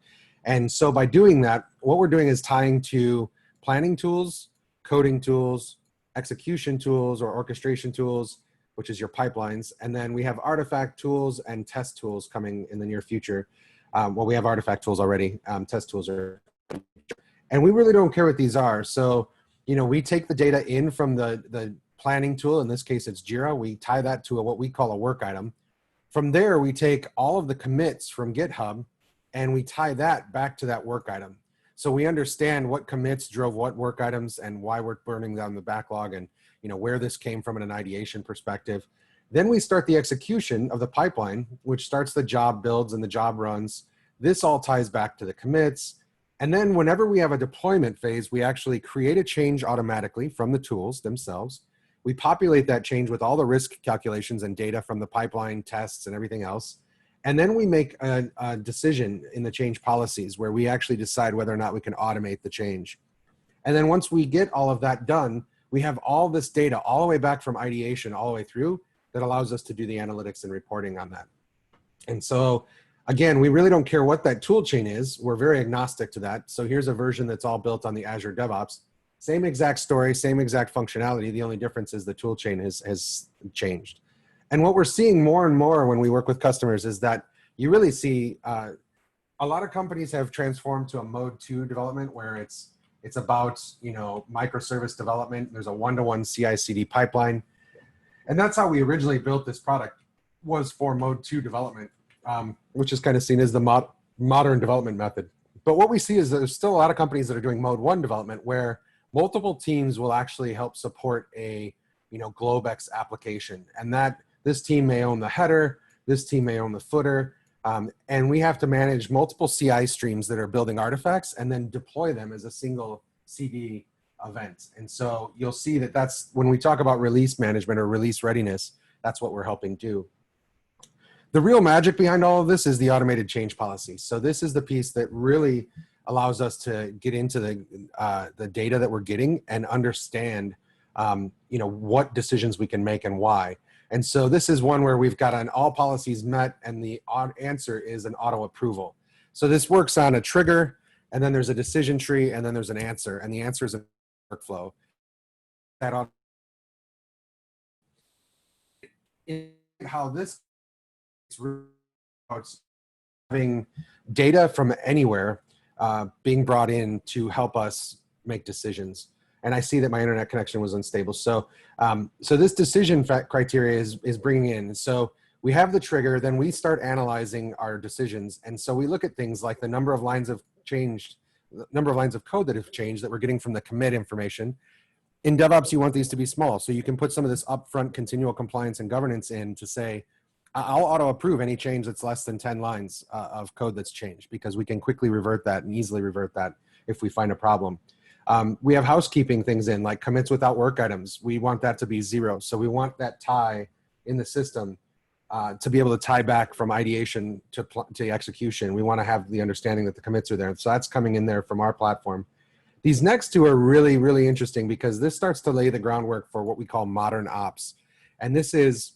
Speaker 4: And so by doing that, what we're doing is tying to planning tools, coding tools, execution tools or orchestration tools, which is your pipelines. And then we have artifact tools and test tools coming in the near future. Well, we have artifact tools already, test tools are, and we really don't care what these are. So, you know, we take the data in from the planning tool, in this case it's Jira, we tie that to what we call a work item. From there, we take all of the commits from GitHub and we tie that back to that work item. So we understand what commits drove what work items and why we're burning down the backlog and, you know, where this came from in an ideation perspective. Then we start the execution of the pipeline, which starts the job builds and the job runs. This all ties back to the commits. And then whenever we have a deployment phase, we actually create a change automatically from the tools themselves. We populate that change with all the risk calculations and data from the pipeline tests and everything else. And then we make a decision in the change policies where we actually decide whether or not we can automate the change. And then once we get all of that done, we have all this data all the way back from ideation all the way through that allows us to do the analytics and reporting on that. And so again, we really don't care what that tool chain is. We're very agnostic to that. So here's a version that's all built on the Azure DevOps. Same exact story, same exact functionality. The only difference is the tool chain has changed. And what we're seeing more and more when we work with customers is that you really see a lot of companies have transformed to a mode 2 development where it's about, you know, microservice development. There's a one-to-one CI/CD pipeline. And that's how we originally built this product, was for mode 2 development, which is kind of seen as the modern development method. But what we see is that there's still a lot of companies that are doing mode 1 development where multiple teams will actually help support a, you know, GlobeX application. And that this team may own the header, this team may own the footer, and we have to manage multiple CI streams that are building artifacts and then deploy them as a single CD event. And so you'll see that that's when we talk about release management or release readiness, that's what we're helping do. The real magic behind all of this is the automated change policy. So this is the piece that really allows us to get into the data that we're getting and understand, you know, what decisions we can make and why. And so this is one where we've got an all policies met and the answer is an auto approval. So this works on a trigger and then there's a decision tree and then there's an answer, and the answer is a workflow. That on how this is having data from anywhere being brought in to help us make decisions. And I see that my internet connection was unstable. So, so this decision criteria is bringing in. So we have the trigger, then we start analyzing our decisions. And so we look at things like the number of lines of changed, the number of lines of code that have changed that we're getting from the commit information. In DevOps, you want these to be small. So you can put some of this upfront continual compliance and governance in to say, I'll auto approve any change that's less than 10 lines of code that's changed, because we can quickly revert that and easily revert that if we find a problem. We have housekeeping things in, like commits without work items. We want that to be 0. So we want that tie in the system to be able to tie back from ideation to execution. We want to have the understanding that the commits are there. So that's coming in there from our platform. These next two are really, really interesting because this starts to lay the groundwork for what we call modern ops. And this is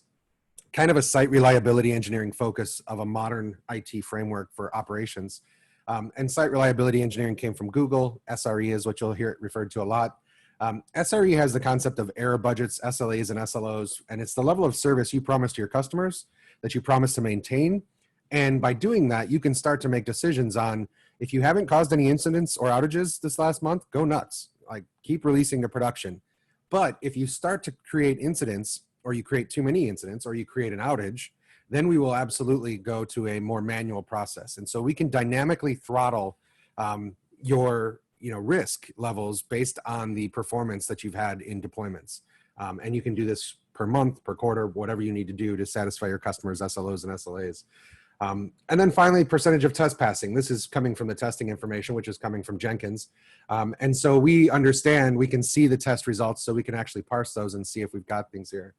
Speaker 4: kind of a site reliability engineering focus of a modern IT framework for operations. And site reliability engineering came from Google. SRE is what you'll hear it referred to a lot. SRE has the concept of error budgets, SLAs and SLOs, and it's the level of service you promise to your customers that you promise to maintain. And by doing that, you can start to make decisions on, if you haven't caused any incidents or outages this last month, go nuts. Like, keep releasing to production. But if you start to create incidents, or you create too many incidents, or you create an outage, then we will absolutely go to a more manual process. And so we can dynamically throttle your risk levels based on the performance that you've had in deployments. And you can do this per month, per quarter, whatever you need to do to satisfy your customers' SLOs and SLAs. And then finally, percentage of test passing. This is coming from the testing information, which is coming from Jenkins. And so we understand, we can see the test results, so we can actually parse those and see if we've got things here.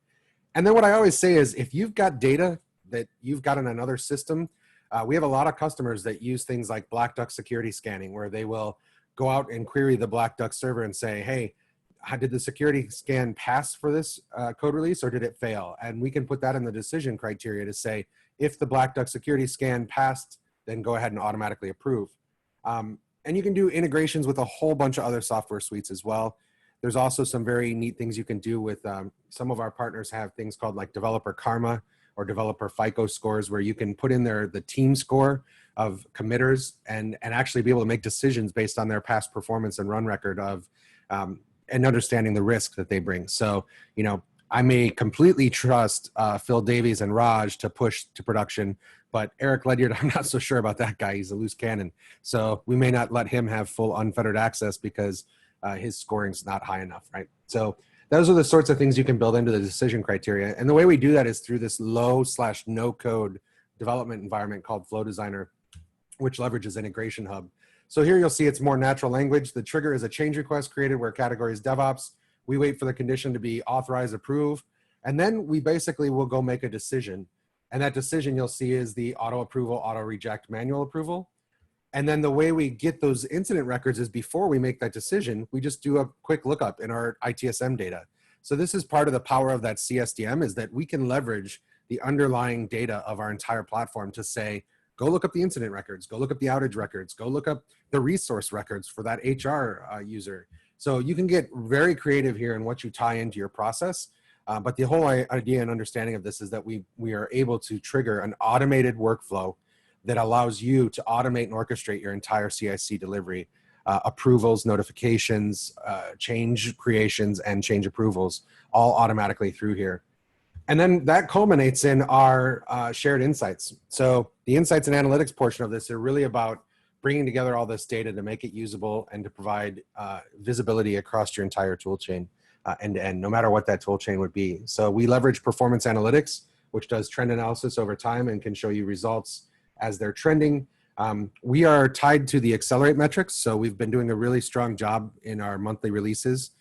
Speaker 4: And then what I always say is, if you've got data that you've got in another system, we have a lot of customers that use things like Black Duck security scanning, where they will go out and query the Black Duck server and say, hey, did the security scan pass for this code release, or did it fail? And we can put that in the decision criteria to say, if the Black Duck security scan passed, then go ahead and automatically approve. And you can do integrations with a whole bunch of other software suites as well. There's also some very neat things you can do with, some of our partners have things called like developer karma or developer FICO scores, where you can put in the team score of committers and actually be able to make decisions based on their past performance and run record of, and understanding the risk that they bring. So, I may completely trust Phil Davies and Raj to push to production, but Eric Ledyard, I'm not so sure about that guy. He's a loose cannon. So we may not let him have full unfettered access because his scoring's not high enough, right? So those are the sorts of things you can build into the decision criteria. And the way we do that is through this low/no code development environment called Flow Designer, which leverages Integration Hub. So here you'll see it's more natural language. The trigger is a change request created where category is DevOps. We wait for the condition to be authorized, approved, and then we basically will go make a decision. And that decision you'll see is the auto approval, auto reject, manual approval. And then the way we get those incident records is before we make that decision, we just do a quick lookup in our ITSM data. So this is part of the power of that CSDM, is that we can leverage the underlying data of our entire platform to say, go look up the incident records, go look up the outage records, go look up the resource records for that HR user. So you can get very creative here in what you tie into your process. But the whole idea and understanding of this is that we are able to trigger an automated workflow that allows you to automate and orchestrate your entire CIC delivery, approvals, notifications, change creations, and change approvals, all automatically through here. And then that culminates in our shared insights. So the insights and analytics portion of this are really about bringing together all this data to make it usable and to provide visibility across your entire tool chain end to end, no matter what that tool chain would be. So we leverage performance analytics, which does trend analysis over time and can show you results as they're trending. We are tied to the Accelerate metrics. So we've been doing a really strong job in our monthly releases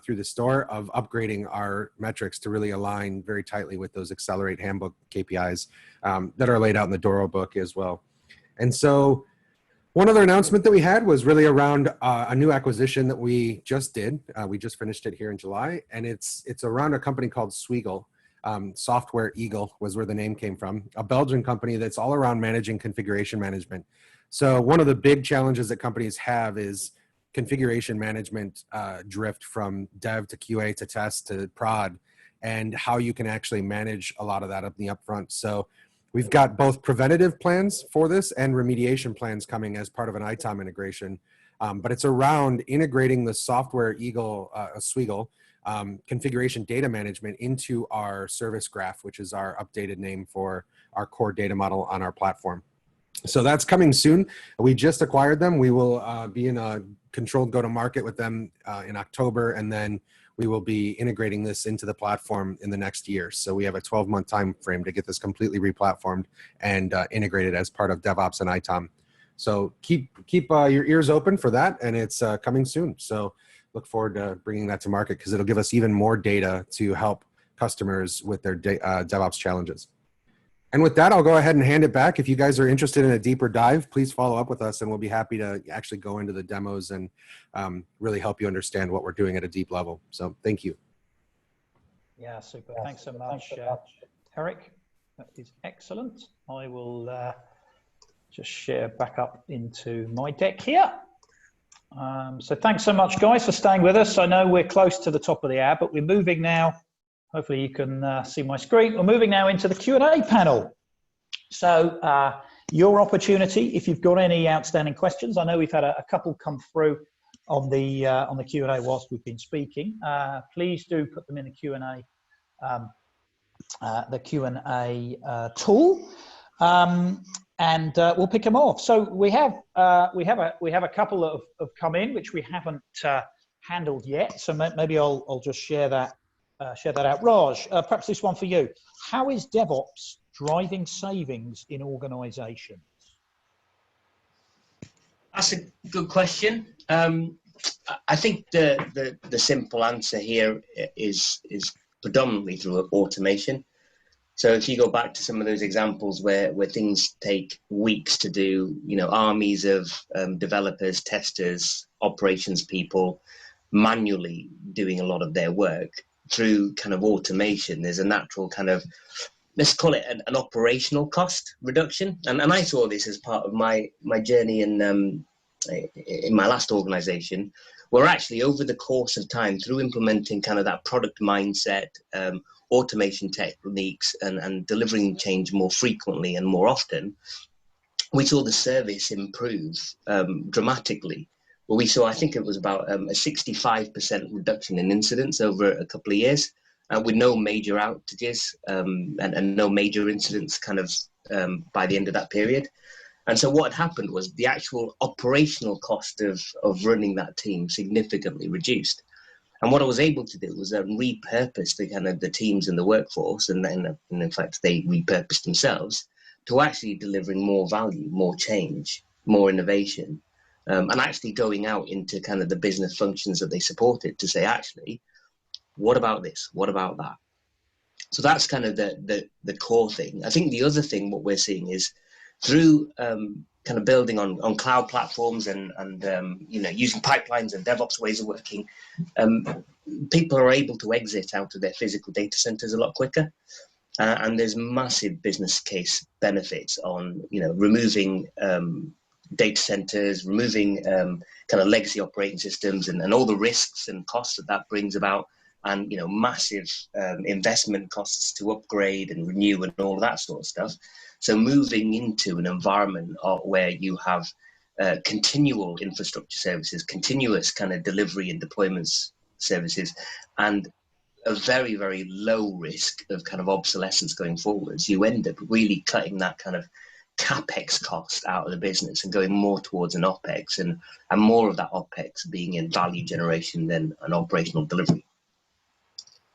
Speaker 4: through the store of upgrading our metrics to really align very tightly with those Accelerate handbook KPIs that are laid out in the Doro book as well. And so one other announcement that we had was really around a new acquisition that we just did. We just finished it here in July, and it's around a company called Sweegle. Software Eagle was where the name came from, a Belgian company that's all around managing configuration management. So one of the big challenges that companies have is configuration management drift from dev to QA to test to prod, and how you can actually manage a lot of that up in the upfront. So we've got both preventative plans for this and remediation plans coming as part of an ITOM integration. But it's around integrating the Software Eagle, Sweegle, configuration data management into our service graph, which is our updated name for our core data model on our platform. So that's coming soon. We just acquired them. We will be in a controlled go-to-market with them in October, and then we will be integrating this into the platform in the next year. So we have a 12-month time frame to get this completely replatformed and integrated as part of DevOps and ITOM. So keep your ears open for that, and it's coming soon. So look forward to bringing that to market, because it'll give us even more data to help customers with their DevOps challenges. And with that, I'll go ahead and hand it back. If you guys are interested in a deeper dive, please follow up with us, and we'll be happy to actually go into the demos and really help you understand what we're doing at a deep level. So thank you.
Speaker 1: Yeah, super. Thanks so much, Eric. That is excellent. I will just share back up into my deck here. So thanks so much, guys, for staying with us. I know we're close to the top of the hour, but we're moving now. Hopefully you can see my screen. We're moving now into the Q&A panel. So your opportunity, if you've got any outstanding questions. I know we've had a couple come through on the Q&A whilst we've been speaking. Please do put them in the Q&A tool, and we'll pick them off. So we have a couple of come in which we haven't handled yet. So maybe I'll just share that out. Raj, perhaps this one for you. How is DevOps driving savings in organizations?
Speaker 2: That's a good question. I think the simple answer here is predominantly through automation. So if you go back to some of those examples where things take weeks to do, armies of developers, testers, operations people manually doing a lot of their work, through kind of automation, there's a natural kind of, let's call it an operational cost reduction. And I saw this as part of my journey in my last organization, where actually over the course of time, through implementing kind of that product mindset, automation techniques, and delivering change more frequently and more often, we saw the service improve dramatically. Well, we saw, I think it was about a 65% reduction in incidents over a couple of years, with no major outages and no major incidents kind of by the end of that period. And so what happened was the actual operational cost of running that team significantly reduced. And what I was able to do was repurpose the teams and the workforce, and in fact they repurposed themselves to actually delivering more value, more change, more innovation, and actually going out into kind of the business functions that they supported to say, actually, what about this? What about that? So that's kind of the core thing. I think the other thing, what we're seeing is through kind of building on cloud platforms and using pipelines and DevOps ways of working, people are able to exit out of their physical data centers a lot quicker. And there's massive business case benefits on, removing data centers, removing kind of legacy operating systems and all the risks and costs that brings about, and massive investment costs to upgrade and renew and all of that sort of stuff. So moving into an environment where you have continual infrastructure services, continuous kind of delivery and deployments services, and a very, very low risk of kind of obsolescence going forwards, you end up really cutting that kind of CapEx cost out of the business and going more towards an OpEx, and more of that OpEx being in value generation than an operational delivery.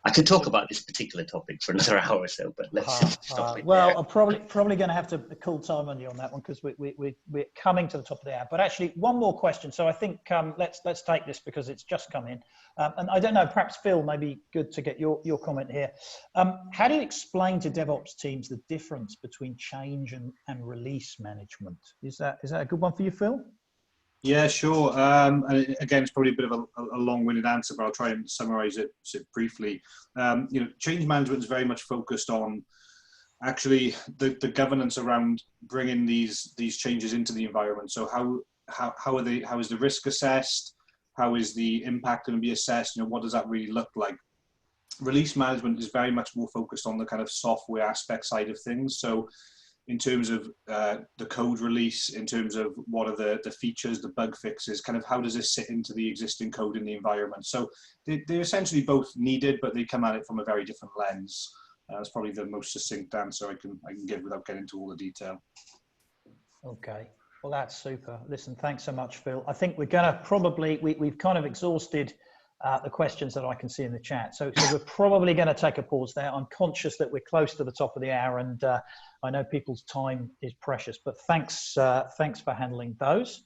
Speaker 2: I could talk about this particular topic for another hour or so, but let's stop it
Speaker 1: well,
Speaker 2: there.
Speaker 1: I'm probably going to have to call time on you on that one, because we're coming to the top of the hour. But actually, one more question. So I think let's take this because it's just come in. And I don't know, perhaps Phil, maybe good to get your comment here. How do you explain to DevOps teams the difference between change and release management? Is that a good one for you, Phil?
Speaker 3: Yeah, sure. And again, it's probably a bit of a long-winded answer, but I'll try and summarize it briefly. Change management is very much focused on actually the governance around bringing these changes into the environment. So how is the risk assessed? How is the impact going to be assessed? What does that really look like? Release management is very much more focused on the kind of software aspect side of things. So in terms of the code release, in terms of what are the features, the bug fixes, kind of how does this sit into the existing code in the environment? So they're essentially both needed, but they come at it from a very different lens. That's probably the most succinct answer I can give without getting into all the detail.
Speaker 1: Okay, well, that's super. Listen, thanks so much, Phil. I think we're going to probably, we've kind of exhausted the questions that I can see in the chat. So we're probably going to take a pause there. I'm conscious that we're close to the top of the hour, and I know people's time is precious, but thanks for handling those.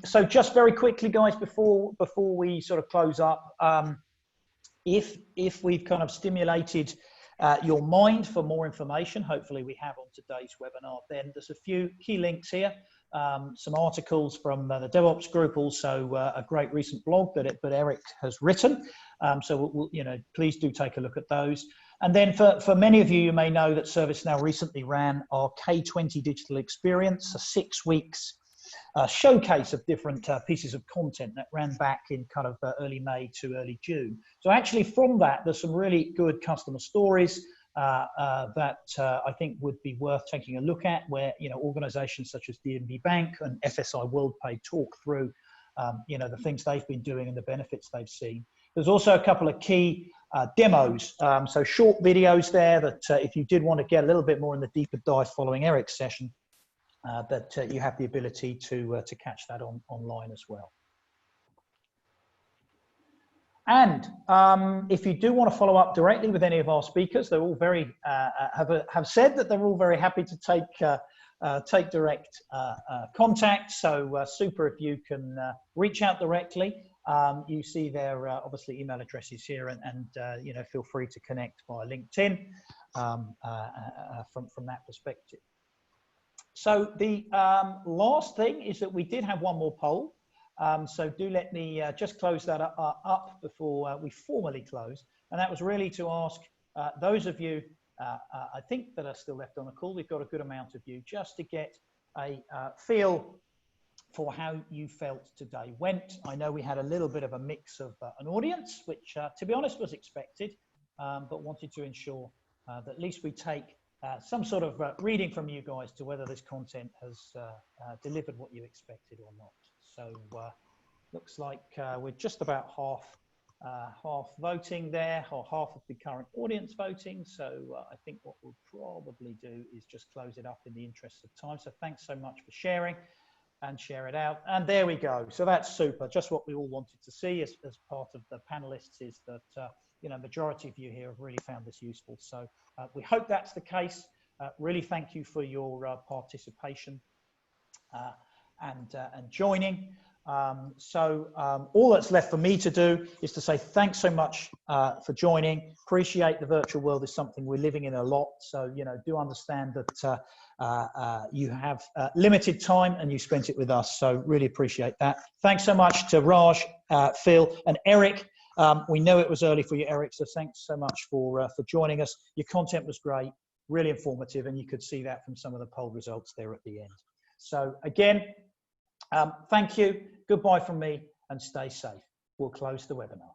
Speaker 1: So just very quickly, guys, before we sort of close up, if we've kind of stimulated your mind for more information, hopefully we have on today's webinar, then there's a few key links here. Some articles from the DevOps group, also a great recent blog that Eric has written. So please do take a look at those. And then for many of you, you may know that ServiceNow recently ran our K20 digital experience, a 6 weeks showcase of different pieces of content that ran back in kind of early May to early June. So actually from that, there's some really good customer stories that I think would be worth taking a look at, where, you know, organizations such as DNB Bank and FSI WorldPay talk through, you know, the things they've been doing and the benefits they've seen. There's also a couple of key demos, so short videos there that if you did want to get a little bit more in the deeper dive following Eric's session, that you have the ability to catch that online as well. And if you do want to follow up directly with any of our speakers, they're all very have said that they're all very happy to take direct contact. So super if you can reach out directly. You see their obviously email addresses here, and you know, feel free to connect via LinkedIn from that perspective. So the last thing is that we did have one more poll. So do let me just close that up before we formally close. And that was really to ask those of you, I think, that are still left on the call, we've got a good amount of you, just to get a feel for how you felt today went. I know we had a little bit of a mix of an audience, which to be honest was expected, but wanted to ensure that at least we take some sort of reading from you guys to whether this content has delivered what you expected or not. So looks like we're just about half voting there, or half of the current audience voting. So I think what we'll probably do is just close it up in the interest of time. So thanks so much for sharing, and share it out. And there we go. So that's super. Just what we all wanted to see as part of the panelists is that, you know, majority of you here have really found this useful. So we hope that's the case. Really thank you for your participation and joining. All that's left for me to do is to say thanks so much for joining. Appreciate the virtual world is something we're living in a lot. So, you know, do understand that you have limited time and you spent it with us. So really appreciate that. Thanks so much to Raj, Phil and Eric. We know it was early for you, Eric, so thanks so much for joining us. Your content was great, really informative, and you could see that from some of the poll results there at the end. So again, thank you, goodbye from me, and stay safe. We'll close the webinar.